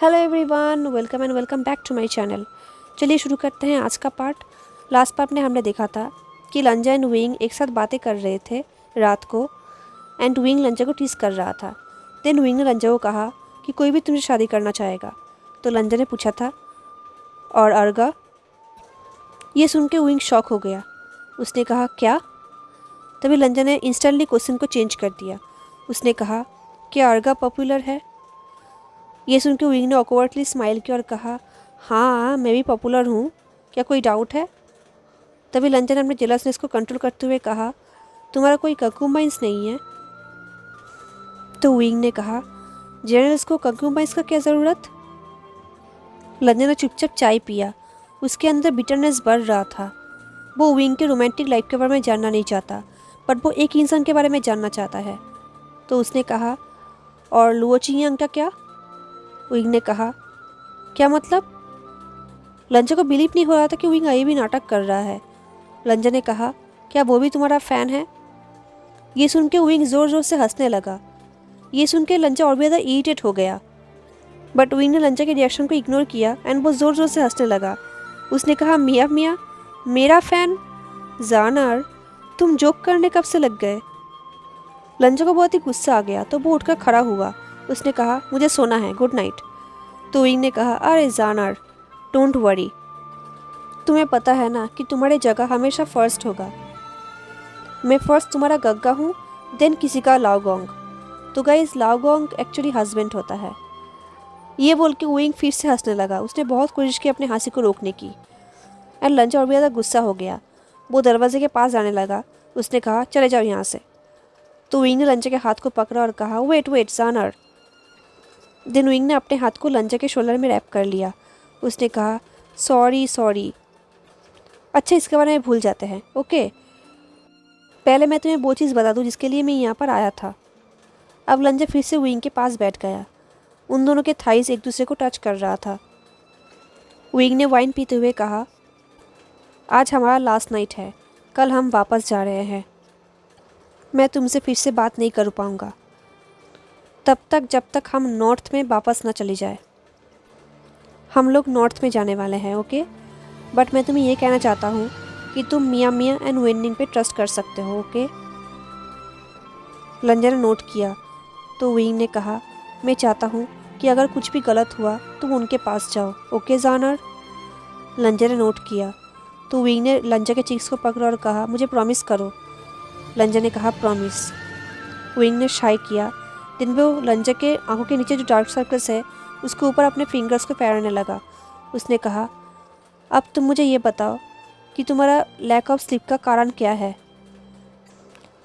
Hello everyone, welcome back to my channel. चलिए शुरू करते हैं आज का पार्ट। लास्ट पार्ट में हमने देखा था कि लंजा एंड विंग एक साथ बातें कर रहे थे रात को, एंड विंग लंजा को टीज कर रहा था। देन विंग ने लंजा को कहा कि कोई भी तुमसे शादी करना चाहेगा। तो लंजा ने पूछा था, और अर्गा? ये सुन के विंग शॉक हो गया। उसने कहा, क्या? तभी लंजा ने इंस्टेंटली क्वेश्चन को चेंज कर दिया। उसने कहा, क्या अर्गा पॉपुलर है? ये सुन के विंग ने ऑकवर्डली स्माइल किया और कहा, हाँ मैं भी पॉपुलर हूँ, क्या कोई डाउट है? तभी लंजा ने अपने जेलसनेस को कंट्रोल करते हुए कहा, तुम्हारा कोई कंक्यूबाइंस नहीं है? तो विंग ने कहा, जनरल्स को कंक्यूबाइंस का क्या ज़रूरत? लंजा ने चुपचाप चाय पिया। उसके अंदर बिटरनेस बढ़ रहा था। वो विंग के रोमांटिक लाइफ के बारे में जानना नहीं चाहता, बट वो एक इंसान के बारे में जानना चाहता है। तो उसने कहा, और लुओ चिंग का क्या? विंग ने कहा, क्या मतलब? लंजा को बिलीव नहीं हो रहा था कि विंग अभी भी नाटक कर रहा है। लंजा ने कहा, क्या वो भी तुम्हारा फ़ैन है? ये सुन के विंग ज़ोर ज़ोर से हंसने लगा। ये सुन के लंजा और भी ज़्यादा इरिटेट हो गया, बट विंग ने लंजा के रिएक्शन को इग्नोर किया एंड वो ज़ोर ज़ोर से हंसने लगा। उसने कहा, मियाँ मियाँ, मेरा फ़ैन? जानर, तुम जोक करने कब से लग गए? लंजा को बहुत ही गुस्सा आ गया, तो वो उठकर खड़ा हुआ। उसने कहा, मुझे सोना है, गुड नाइट। तो विंग ने कहा, अरे जानर, डोंट वरी, तुम्हें पता है ना कि तुम्हारी जगह हमेशा फर्स्ट होगा। मैं फर्स्ट तुम्हारा गग्गा हूँ, देन किसी का लाओगोंग। तो गाइस, लाओगोंग एक्चुअली हस्बैंड होता है। ये बोल के विंग फिर से हंसने लगा। उसने बहुत कोशिश की अपने हंसी को रोकने की, एंड लंजा और भी ज़्यादा गुस्सा हो गया। वो दरवाजे के पास जाने लगा। उसने कहा, चले जाओ यहाँ से। तो विंग ने लंजा के हाथ को पकड़ा और कहा, वेट वेट जानर। देन विंग ने अपने हाथ को लंजा के शोल्डर में रैप कर लिया। उसने कहा, सॉरी सॉरी। अच्छा, इसके बारे में भूल जाते हैं, ओके? पहले मैं तुम्हें वो चीज़ बता दूँ जिसके लिए मैं यहाँ पर आया था। अब लंजा फिर से विंग के पास बैठ गया। उन दोनों के थाइस एक दूसरे को टच कर रहा था। विंग ने वाइन पीते हुए कहा, आज हमारा लास्ट नाइट है, कल हम वापस जा रहे हैं। मैं तुमसे फिर से बात नहीं कर पाऊँगा तब तक जब तक हम नॉर्थ में वापस ना चले जाए। हम लोग नॉर्थ में जाने वाले हैं, ओके? बट मैं तुम्हें ये कहना चाहता हूँ कि तुम मियाँ मियाँ एंड विनिंग पे ट्रस्ट कर सकते हो, ओके? लंजा ने नोट किया। तो विंग ने कहा, मैं चाहता हूँ कि अगर कुछ भी गलत हुआ तुम उनके पास जाओ, ओके जानर? लंजा ने नोट किया। तो विंग ने लंजा के चीक्स को पकड़ा और कहा, मुझे प्रॉमिस करो। लंजा ने कहा, प्रॉमिस। विंग ने शाई किया। दिन वो लंजा के आंखों के नीचे जो डार्क सर्कल्स है उसके ऊपर अपने फिंगर्स को फेरने लगा। उसने कहा, अब तुम मुझे ये बताओ कि तुम्हारा लैक ऑफ स्लीप का कारण क्या है?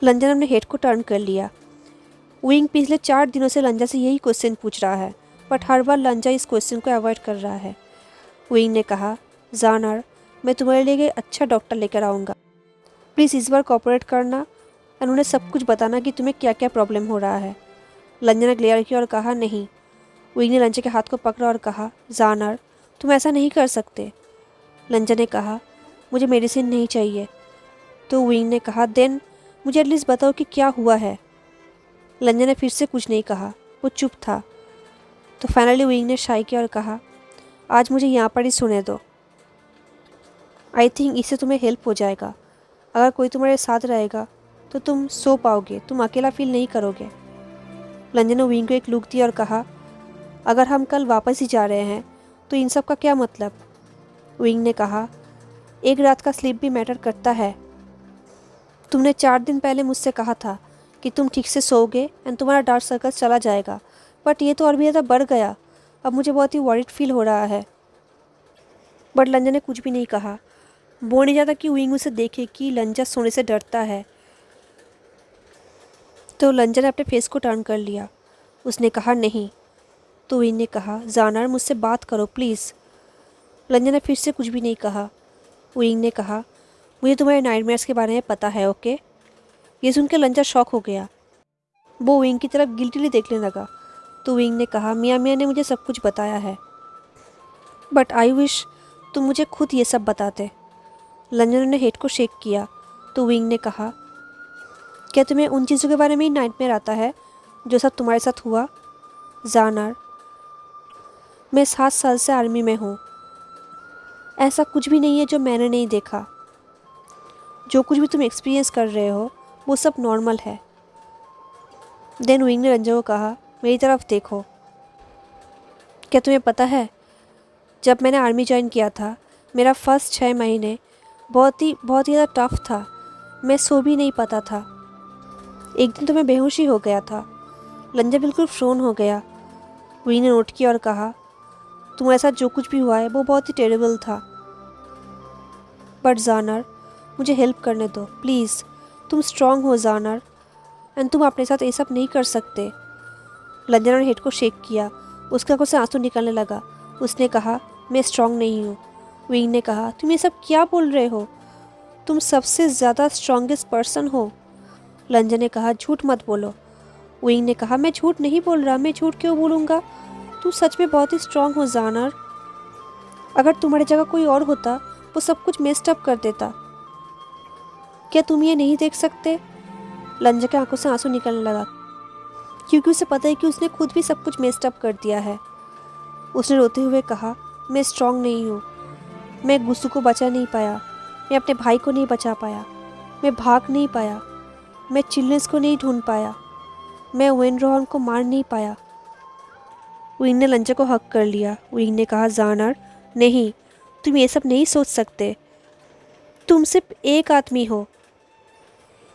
लंजा ने अपने हेड को टर्न कर लिया। विंग पिछले 4 दिनों से लंजा से यही क्वेश्चन पूछ रहा है, बट हर बार लंजा इस क्वेश्चन को अवॉइड कर रहा है। विंग ने कहा, जानर, मैं तुम्हारे लिए एक अच्छा डॉक्टर लेकर आऊँगा। प्लीज़ इस बार कोऑपरेट करना और उन्हें सब कुछ बताना कि तुम्हें क्या क्या प्रॉब्लम हो रहा है। लंजा ने ग्लेयर किया और कहा, नहीं। विंग ने लंजा के हाथ को पकड़ा और कहा, जानर, तुम ऐसा नहीं कर सकते। लंजा ने कहा, मुझे मेडिसिन नहीं चाहिए। तो विंग ने कहा, देन मुझे एटलीस्ट बताओ कि क्या हुआ है। लंजा ने फिर से कुछ नहीं कहा, वो चुप था। तो फाइनली विंग ने शाई किया और कहा, आज मुझे यहाँ पर ही सुने दो। आई थिंक इससे तुम्हें हेल्प हो जाएगा। अगर कोई तुम्हारे साथ रहेगा तो तुम सो पाओगे, तुम अकेला फील नहीं करोगे। लंजा ने विंग को एक लुक दिया और कहा, अगर हम कल वापस ही जा रहे हैं तो इन सब का क्या मतलब? विंग ने कहा, एक रात का स्लीप भी मैटर करता है। तुमने 4 दिन पहले मुझसे कहा था कि तुम ठीक से सोओगे एंड तुम्हारा डार्क सर्कल चला जाएगा, बट ये तो और भी ज़्यादा बढ़ गया। अब मुझे बहुत ही वॉरिड फील हो रहा है। बट लंजा ने कुछ भी नहीं कहा। वो नहीं चाहता कि विंग उसे देखे कि लंजा सोने से डरता है। तो लंजा ने अपने फेस को टर्न कर लिया। उसने कहा, नहीं। तो विंग ने कहा, जानर, मुझसे बात करो प्लीज़। लंजा ने फिर से कुछ भी नहीं कहा। विंग ने कहा, मुझे तुम्हारे नाइटमेयर्स के बारे में पता है, ओके? ये सुनकर लंजा शॉक हो गया। वो विंग की तरफ गिल्टीली देखने लगा। तो विंग ने कहा, मियाँ मियाँ ने मुझे सब कुछ बताया है, बट आई विश तुम मुझे खुद ये सब बताते। लंजा ने हेड को शेक किया। तो विंग ने कहा, क्या तुम्हें उन चीज़ों के बारे में ही नाइटमेयर आता है जो सब तुम्हारे साथ हुआ? जानर, मैं 7 साल से आर्मी में हूँ। ऐसा कुछ भी नहीं है जो मैंने नहीं देखा। जो कुछ भी तुम एक्सपीरियंस कर रहे हो वो सब नॉर्मल है। देन विंग ने रंजा को कहा, मेरी तरफ देखो। क्या तुम्हें पता है, जब मैंने आर्मी ज्वाइन किया था मेरा फर्स्ट 6 महीने बहुत ही ज़्यादा टफ था। मैं सो भी नहीं पाता था। एक दिन तो मैं बेहोश ही हो गया था। लंजा बिल्कुल फ्रोन हो गया। विंग ने नोट किया और कहा, तुम्हारे साथ जो कुछ भी हुआ है वो बहुत ही टेरेबल था। बट जानर, मुझे हेल्प करने दो प्लीज़। तुम स्ट्रांग हो जानर, एंड तुम अपने साथ ये सब नहीं कर सकते। लंजन ने हेड को शेक किया। उसकी आंखों से आंसू निकलने लगा। उसने कहा, मैं स्ट्रांग नहीं हूँ। विंग ने कहा, तुम ये सब क्या बोल रहे हो? तुम सबसे ज़्यादा स्ट्रांगेस्ट पर्सन हो। लंजन ने कहा, झूठ मत बोलो। विंग ने कहा, मैं झूठ नहीं बोल रहा। मैं झूठ क्यों बोलूँगा? तुम सच में बहुत ही स्ट्रांग हो जानर। अगर तुम्हारी जगह कोई और होता वो सब कुछ मेस्ड अप कर देता। क्या तुम ये नहीं देख सकते? लंजा की आंखों से आंसू निकलने लगा, क्योंकि उसे पता है कि उसने खुद भी सब कुछ मेस्ड अप कर दिया है। उसने रोते हुए कहा, मैं स्ट्रांग नहीं हूँ। मैं गुस्सू को बचा नहीं पाया। मैं अपने भाई को नहीं बचा पाया। मैं भाग नहीं पाया। मैं चिल्ड्रंस को नहीं ढूंढ पाया। मैं वेन रोहन को मार नहीं पाया। विंग ने लंजा को हक कर लिया। विंग ने कहा, जानर नहीं, तुम ये सब नहीं सोच सकते। तुम सिर्फ एक आदमी हो।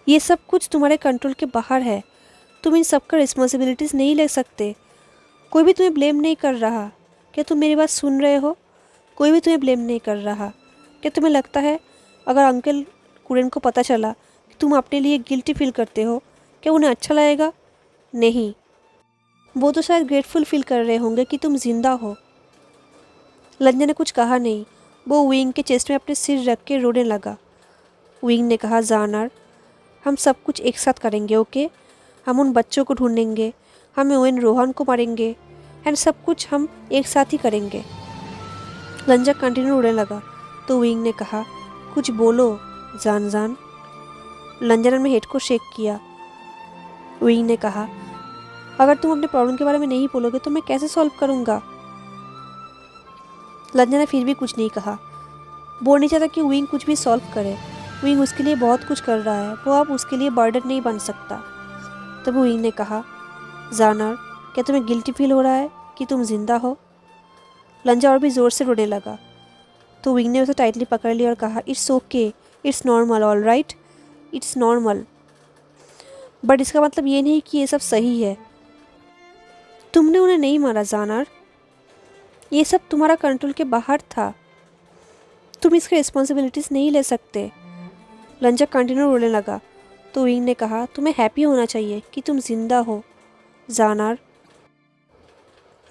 ये सब कुछ तुम्हारे कंट्रोल के बाहर है। तुम इन सब का रिस्पॉन्सिबिलिटीज़ नहीं ले सकते। कोई भी तुम्हें ब्लेम नहीं कर रहा। क्या तुम मेरी बात सुन रहे हो? कोई भी तुम्हें ब्लेम नहीं कर रहा। क्या तुम्हें लगता है अगर अंकल कुरेन को पता चला कि तुम अपने लिए गिल्टी फील करते हो, क्या उन्हें अच्छा लगेगा? नहीं, वो तो शायद ग्रेटफुल फील कर रहे होंगे कि तुम जिंदा हो। लंजा ने कुछ कहा नहीं। वो विंग के चेस्ट में अपने सिर रख के रोने लगा। विंग ने कहा, जानर, हम सब कुछ एक साथ करेंगे, ओके? हम उन बच्चों को ढूंढेंगे, हम ओवेन रोहन को मारेंगे, एंड सब कुछ हम एक साथ ही करेंगे। लंजा कंटिन्यू रोने लगा तो विंग ने कहा, कुछ बोलो जान जान। लंजा ने हेड को शेक किया। विंग ने कहा, अगर तुम अपने प्रॉब्लम के बारे में नहीं बोलोगे तो मैं कैसे सॉल्व करूँगा? लंजा ने फिर भी कुछ नहीं कहा। वो नहीं चाहता कि विंग कुछ भी सॉल्व करे। विंग उसके लिए बहुत कुछ कर रहा है। वो अब उसके लिए बर्डन नहीं बन सकता। तब विंग ने कहा, जानर, क्या तुम्हें गिल्टी फील हो रहा है कि तुम जिंदा हो? लंजा और भी ज़ोर से रोने लगा तो विंग ने उसे टाइटली पकड़ लिया और कहा, it's okay, it's normal, all right, it's normal. But इसका मतलब ये नहीं कि ये सब सही है। तुमने उन्हें नहीं मारा जानर। ये सब तुम्हारा कंट्रोल के बाहर था। तुम इसकी रिस्पॉन्सिबिलिटीज़ नहीं ले सकते। लंजा कंटिन्यू रोने लगा तो विंग ने कहा, तुम्हें हैप्पी होना चाहिए कि तुम जिंदा हो जानर।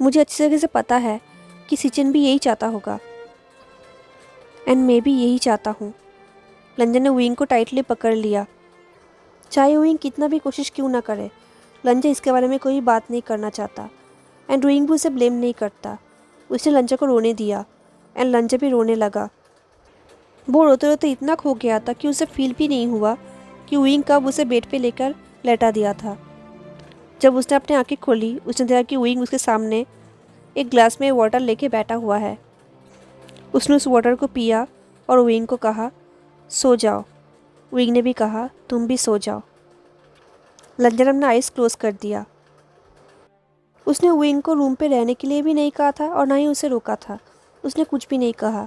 मुझे अच्छी तरह से पता है कि सिचिन भी यही चाहता होगा, एंड मैं भी यही चाहता हूँ। लंजा ने विंग को टाइटली पकड़ लिया। चाहे विंग कितना भी कोशिश क्यों ना करे, लंजा इसके बारे में कोई बात नहीं करना चाहता, एंड विंग भी उसे ब्लेम नहीं करता। उसने लंजा को रोने दिया एंड लंजा भी रोने लगा। वो रोते रोते इतना खो गया था कि उसे फील भी नहीं हुआ कि विंग कब उसे बेड पे लेकर लेटा दिया था। जब उसने अपनी आंखें खोली, उसने देखा कि विंग उसके सामने एक ग्लास में वाटर लेके बैठा हुआ है। उसने उस वाटर को पिया और विंग को कहा, सो जाओ। विंग ने भी कहा, तुम भी सो जाओ। लंजा ने अपना आइज क्लोज कर दिया। उसने विंग को रूम पे रहने के लिए भी नहीं कहा था और ना ही उसे रोका था। उसने कुछ भी नहीं कहा।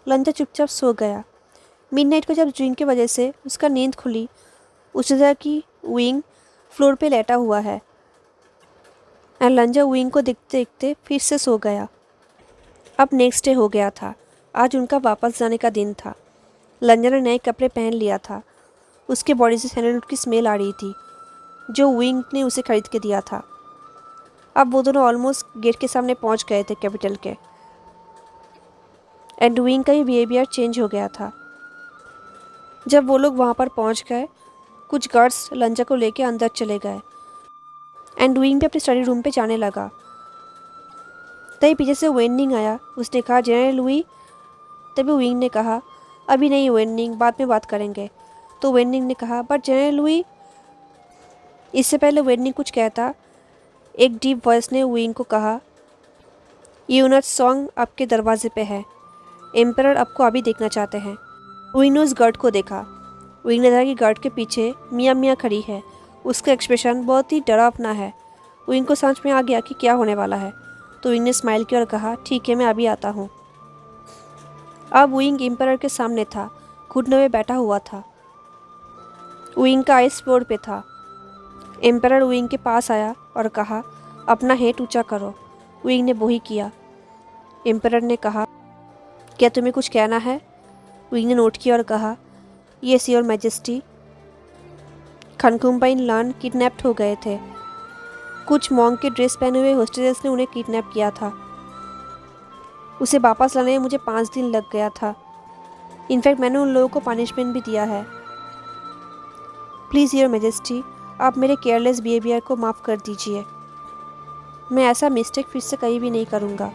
लंजा चुपचाप सो गया। मिडनाइट को जब ड्रिंक की वजह से उसका नींद खुली, उसने देखा कि विंग फ्लोर पे लेटा हुआ है, एंड लंजा विंग को देखते देखते फिर से सो गया। अब नेक्स्ट डे हो गया था। आज उनका वापस जाने का दिन था। लंजा ने नए कपड़े पहन लिया था। उसके बॉडी से सैंडलवुड की स्मेल आ रही थी जो विंग ने उसे खरीद के दिया था। अब वो दोनों ऑलमोस्ट गेट के सामने पहुंच गए थे कैपिटल के, एंड विंग का भी बिहेवियर चेंज हो गया था। जब वो लोग वहाँ पर पहुँच गए, कुछ गार्ड्स लंजा को लेके अंदर चले गए, एंड विंग भी अपने स्टडी रूम पे जाने लगा। तभी पीछे से वेनिंग आया। उसने कहा, जनरल लुई। तभी विंग ने कहा, अभी नहीं वेनिंग, बाद में बात करेंगे। तो वेनिंग ने कहा, बट जनरल लुई। इससे पहले वेनिंग कुछ कहता, एक डीप वॉइस ने विंग को कहा, यूनट सॉन्ग आपके दरवाजे पे है। एम्परर आपको अभी देखना चाहते हैं। विंग ने उस गार्ड को देखा। विंग ने देखा कि गार्ड के पीछे मियाँ मियाँ खड़ी है। उसका एक्सप्रेशन बहुत ही डरावना है। विंग को समझ में आ गया कि क्या होने वाला है, तो विंग ने स्माइल किया और कहा, ठीक है, मैं अभी आता हूँ। अब विंग एम्परर के सामने था, घुटने में बैठा हुआ था। विंग का आइस फ्लोर पे था। एम्परर विंग के पास आया और कहा, अपना हेड ऊंचा करो। विंग ने वही किया। एम्परर ने कहा, क्या तुम्हें कुछ कहना है? विंग ने नोट किया और कहा, यस योर मैजेस्टी। खनकुम्बाइन लान किडनैप्ड हो गए थे। कुछ मॉन्क के ड्रेस पहने हुए होस्टेजेस ने उन्हें किडनैप किया था। उसे वापस लाने में मुझे 5 दिन लग गया था। इनफैक्ट मैंने उन लोगों को पनिशमेंट भी दिया है। प्लीज़ योर मैजेस्टी, आप मेरे केयरलेस बिहेवियर को माफ़ कर दीजिए। मैं ऐसा मिस्टेक फिर से कहीं भी नहीं करूँगा।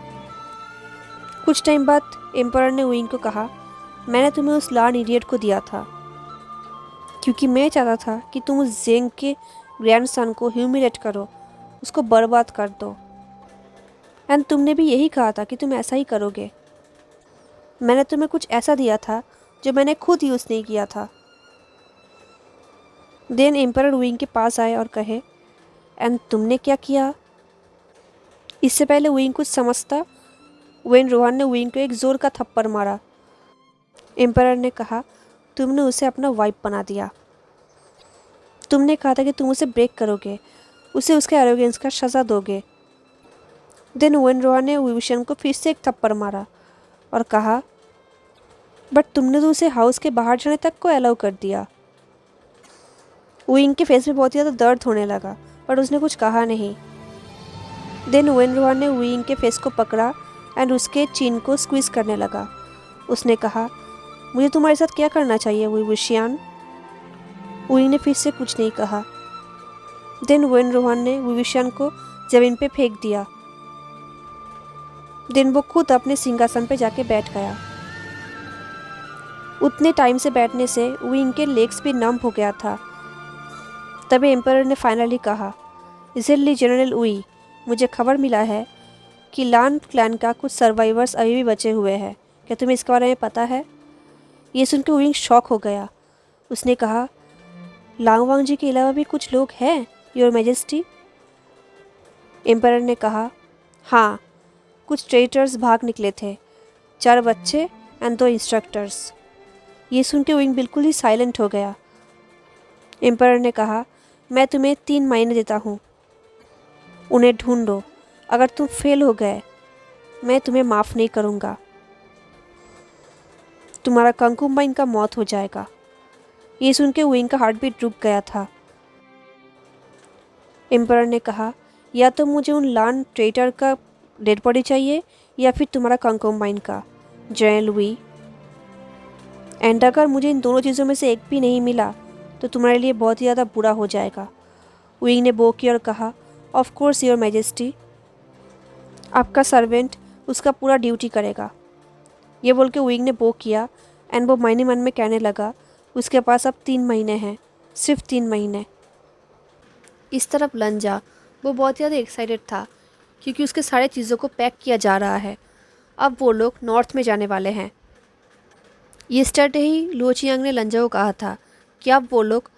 कुछ टाइम बाद एम्परर ने विंग को कहा, मैंने तुम्हें उस लार्न इडियट को दिया था क्योंकि मैं चाहता था कि तुम उस जेंग के ग्रैंडसन को ह्यूमिलेट करो, उसको बर्बाद कर दो। एंड तुमने भी यही कहा था कि तुम ऐसा ही करोगे। मैंने तुम्हें कुछ ऐसा दिया था जो मैंने खुद यूज़ नहीं किया था। देन एम्परर विंग के पास आए और कहे, एंड तुमने क्या किया? इससे पहले विंग कुछ समझता, वेन रोहन ने विंग को एक जोर का थप्पड़ मारा। एम्परर ने कहा, तुमने उसे अपना वाइफ बना दिया। तुमने कहा था कि तुम उसे ब्रेक करोगे, उसे उसके एरोगेंस का सज़ा दोगे। देन वेन रोहन ने विविशन को फिर से एक थप्पड़ मारा और कहा, बट तुमने तो उसे हाउस के बाहर जाने तक को अलाउ कर दिया। विंग के फेस में बहुत ज़्यादा दर्द होने लगा, पर उसने कुछ कहा नहीं। देन वेन रोहन ने विंग के फेस को पकड़ा एंड उसके चिन को स्क्वीज करने लगा। उसने कहा, मुझे तुम्हारे साथ क्या करना चाहिए विविशियन? विंग ने फिर से कुछ नहीं कहा। देन वेन रोहन ने विविशियन को जमीन पे फेंक दिया। देन वो खुद अपने सिंहासन पे जाके बैठ गया। उतने टाइम से बैठने से विंग के लेग्स भी नम हो गया था। तभी एम्परर ने फाइनली कहा, इजली जनरल उई, मुझे खबर मिला है कि लान क्लैन का कुछ सर्वाइवर्स अभी भी बचे हुए हैं। क्या तुम्हें इसके बारे में पता है? ये सुनकर विंग शॉक हो गया। उसने कहा, लांगवांग जी के अलावा भी कुछ लोग हैं योर मैजेस्टी? एम्परर ने कहा, हाँ, कुछ ट्रेटर्स भाग निकले थे, 4 बच्चे एंड 2 इंस्ट्रक्टर्स। ये सुन के विंग बिल्कुल ही साइलेंट हो गया। एम्परर ने कहा, मैं तुम्हें 3 महीने देता हूँ, उन्हें ढूंढो। अगर तुम फेल हो गए, मैं तुम्हें माफ़ नहीं करूँगा। तुम्हारा कंकुबाइन का मौत हो जाएगा। ये सुन के विंग का हार्ट बीट रुक गया था। एम्परर ने कहा, या तो मुझे उन लान ट्रेटर का डेड बॉडी चाहिए या फिर तुम्हारा कंकुबाइन का, जनरल वी। एंड अगर मुझे इन दोनों चीज़ों में से एक भी नहीं मिला तो तुम्हारे लिए बहुत ही ज़्यादा बुरा हो जाएगा। विंग ने बो किया और कहा, ऑफ कोर्स योर मैजेस्टी, आपका सर्वेंट उसका पूरा ड्यूटी करेगा। ये बोल के विंग ने बो किया एंड वो मन ही मन में कहने लगा, उसके पास अब 3 महीने हैं, सिर्फ 3 महीने। इस तरफ लंजा, वो बहुत ज़्यादा एक्साइटेड था क्योंकि उसके सारे चीज़ों को पैक किया जा रहा है। अब वो लोग नॉर्थ में जाने वाले हैं। यस्टरडे ही लुओचियांग ने लंजा को कहा था कि अब वो लोग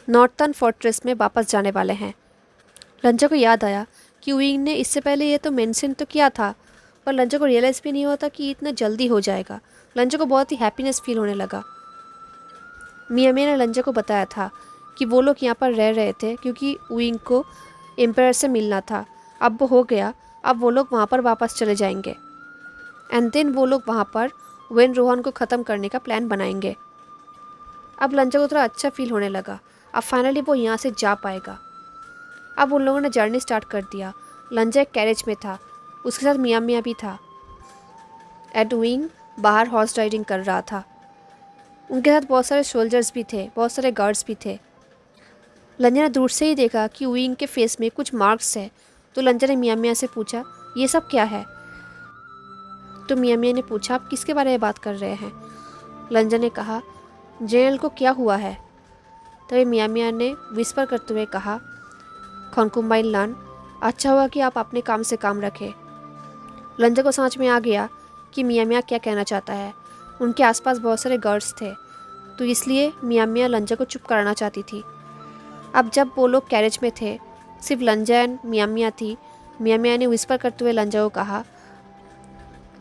नॉर्थर्न फोर्ट्रेस में वापस जाने वाले हैं। लंजा को याद आया कि विंग ने इससे पहले ये तो मेंशन तो किया था, पर लंजा को रियलाइज़ भी नहीं होता कि इतना जल्दी हो जाएगा। लंजा को बहुत ही हैप्पीनेस फील होने लगा। मियाँ ने लंजा को बताया था कि वो लोग यहाँ पर रह रहे थे क्योंकि विंग को एम्परर से मिलना था। अब वो हो गया, अब वो लोग वहाँ पर वापस चले जाएंगे एंड देन वो लोग वहाँ पर वेन रोहन को ख़त्म करने का प्लान बनाएंगे। अब लंजा को थोड़ा अच्छा फील होने लगा। अब फाइनली वो यहाँ से जा पाएगा। अब उन लोगों ने जर्नी स्टार्ट कर दिया। लंजा एक कैरेज में था, उसके साथ मियाँ मियाँ भी था। एड विंग बाहर हॉर्स राइडिंग कर रहा था। उनके साथ बहुत सारे सोल्जर्स भी थे, बहुत सारे गार्ड्स भी थे। लंजा ने दूर से ही देखा कि विंग के फेस में कुछ मार्क्स है, तो लंजा ने मियाँ मियाँ से पूछा, ये सब क्या है? तो मियाँ मियाँ ने पूछा, आप किसके बारे में बात कर रहे हैं? लंजा ने कहा, जेल को क्या हुआ है? तभी मियाँ मियाँ ने विस्पर करते हुए कहा, खनकुबाइन लान, अच्छा हुआ कि आप अपने काम से काम रखें। लंजा को समझ में आ गया कि मियाँ मियाँ क्या कहना चाहता है। उनके आसपास बहुत सारे गार्ड्स थे, तो इसलिए मियाँ मियाँ लंजा को चुप कराना चाहती थी। अब जब वो लोग कैरेज में थे, सिर्फ लंजा एंड मियाँ मियाँ थी। मियाँ मियाँ ने विस्पर करते हुए लंजा को कहा,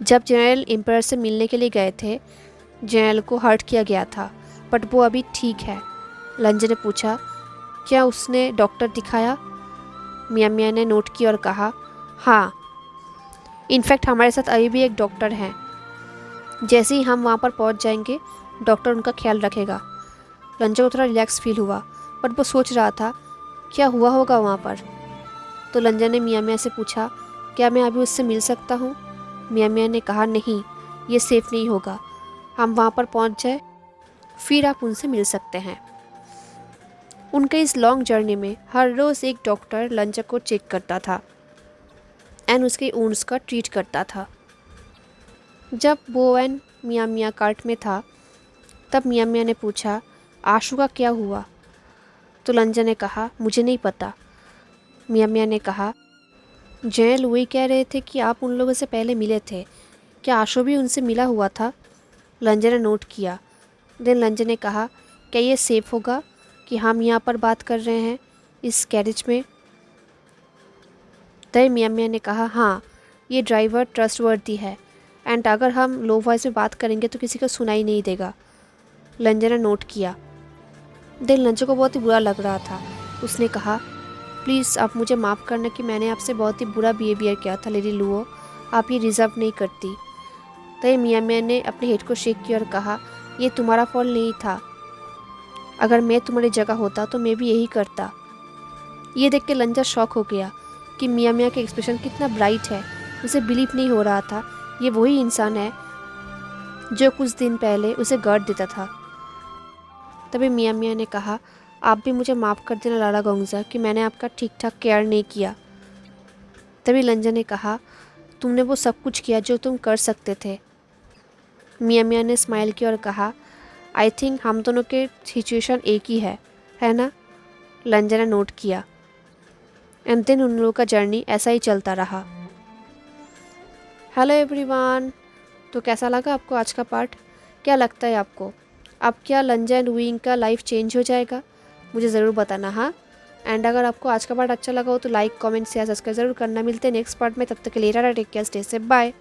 जब जनरल एम्पायर से मिलने के लिए गए थे, जनरल को हर्ट किया गया था, बट वो अभी ठीक है। लंजा ने पूछा, क्या उसने डॉक्टर दिखाया? मियाँ मियाँ ने नोट किया और कहा, हाँ, इनफैक्ट हमारे साथ अभी भी एक डॉक्टर हैं। जैसे ही हम वहाँ पर पहुँच जाएंगे, डॉक्टर उनका ख्याल रखेगा। लंजा को थोड़ा रिलैक्स फील हुआ, बट वो सोच रहा था क्या हुआ होगा वहाँ पर। तो लंजा ने मियाँ मियाँ से पूछा, क्या मैं अभी उससे मिल सकता हूँ? मियाँ मियाँ ने कहा, नहीं, ये सेफ़ नहीं होगा। हम वहाँ पर पहुँच जाए, फिर आप उनसे मिल सकते हैं। उनके इस लॉन्ग जर्नी में हर रोज़ एक डॉक्टर लंजा को चेक करता था एंड उसके वुंड्स का ट्रीट करता था। जब वो एंड मियाँ मियाँ कार्ट में था, तब मियाँ मियाँ ने पूछा, आशु का क्या हुआ? तो लंजा ने कहा, मुझे नहीं पता। मियाँ मियाँ ने कहा, जनरल वही कह रहे थे कि आप उन लोगों से पहले मिले थे, क्या आशु भी उनसे मिला हुआ था? लंजा ने नोट किया। देन लंजा ने कहा, क्या ये सेफ़ होगा कि हम यहाँ पर बात कर रहे हैं इस कैरेज में? तय मियाँ मियाँ ने कहा, हाँ, ये ड्राइवर ट्रस्टवर्दी है एंड अगर हम लो वॉइस में बात करेंगे तो किसी को सुनाई नहीं देगा। लंजा ने नोट किया। देन लंजा को बहुत ही बुरा लग रहा था। उसने कहा, प्लीज़ आप मुझे माफ़ करना कि मैंने आपसे बहुत ही बुरा बिहेवियर किया था लेडी लुओ, आप ये डिज़र्व नहीं करती। तय मियाँ मियाँ ने अपने हेड को शेक किया और कहा, ये तुम्हारा फॉल्ट नहीं था। अगर मैं तुम्हारी जगह होता तो मैं भी यही करता। ये देख के लंजा शॉक हो गया कि मियाँ मियाँ का एक्सप्रेशन कितना ब्राइट है। उसे बिलीव नहीं हो रहा था ये वही इंसान है जो कुछ दिन पहले उसे गार्ड देता था। तभी मियाँ मियाँ ने कहा, आप भी मुझे माफ़ कर देना लाला गोंगजा कि मैंने आपका ठीक ठाक केयर नहीं किया। तभी लंजा ने कहा, तुमने वो सब कुछ किया जो तुम कर सकते थे। मियाँ मियाँ ने स्माइल किया और कहा, आई थिंक हम दोनों के सिचुएशन एक ही है ना? लंजा ने नोट किया। एंड देन उन लोगों का जर्नी ऐसा ही चलता रहा। हेलो एवरीवन, तो कैसा लगा आपको आज का पार्ट? क्या लगता है आपको, अब क्या लंजा एंड वुयिंग का लाइफ चेंज हो जाएगा? मुझे ज़रूर बताना। हाँ, एंड अगर आपको आज का पार्ट अच्छा लगा हो तो लाइक, कमेंट, शेयर, सब्सक्राइब ज़रूर करना। मिलते हैं नेक्स्ट पार्ट में, तब तक के लिए tata, take care, stay safe, bye.